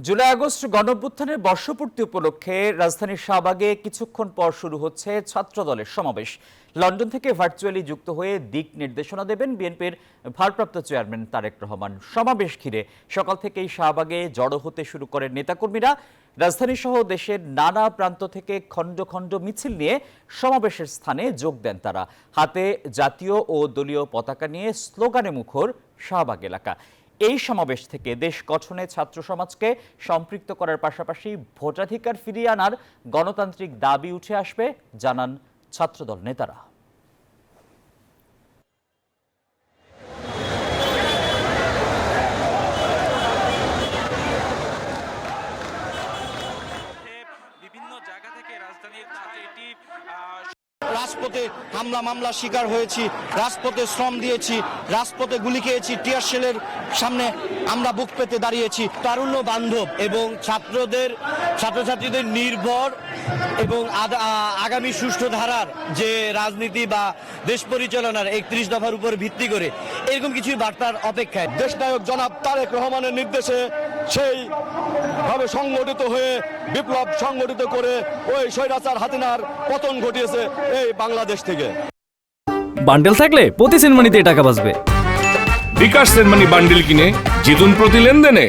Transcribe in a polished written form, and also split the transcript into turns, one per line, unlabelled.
July August গণঅভ্যুত্থানের বর্ষপূর্তি উপলক্ষে রাজধানীর শাহবাগে কিছুক্ষণ পর শুরু হচ্ছে ছাত্রদলের সমাবেশ। লন্ডন থেকে ভার্চুয়ালি যুক্ত হয়ে দিক নির্দেশনা দেবেন বিএনপির ভারপ্রাপ্ত চেয়ারম্যান তারেক রহমান। সমাবেশ ঘিরে সকাল থেকেই শাহবাগে জড়ো হতে শুরু করেন নেতাকর্মীরা। রাজধানী সহ দেশের নানা প্রান্ত থেকে খণ্ড খণ্ড মিছিল নিয়ে সমাবেশের স্থানে যোগ দেন তারা। হাতে জাতীয় ও দলীয় পতাকা নিয়ে স্লোগানে মুখর শাহবাগ এলাকা। এই সমাবেশ থেকে দেশ গঠনে ছাত্র সমাজকে সম্পৃক্ত করার পাশাপাশি ভোটাধিকার ফিরিয়ে আনার গণতান্ত্রিক দাবি উঠে আসবে জানান ছাত্রদল নেতারা।
বিভিন্ন জায়গা থেকে রাজধানীর এটি
রাজপথে হামলা মামলার শিকার হয়েছি, রাজপথে শ্রম দিয়েছি, রাজপথে গুলি খেয়েছি, টিয়ার শেলের সামনে আমরা বুক পেতে দাঁড়িয়েছি। তারুণ্য বান্ধব এবং ছাত্রছাত্রীদের নির্ভর এবং আগামী সুষ্ঠু ধারার যে রাজনীতি বা দেশ পরিচালনার 31 দফার উপর ভিত্তি করে এরকম কিছু বার্তার অপেক্ষায়
দেশনায়ক জনাব তারেক রহমানের নির্দেশে সেই ভাবে সংগঠিত হয়ে বিপ্লব সংগঠিত করে ওই স্বৈরাচার হাসিনার পতন ঘটিয়েছে এই বাংলাদেশ থেকে।
বান্ডেল থাকলে প্রতি সেনমানিতে টাকা বাঁচবে।
বিকাশ সেনমানি বান্ডেল কিনে জিতুন প্রতি লেনদেনে।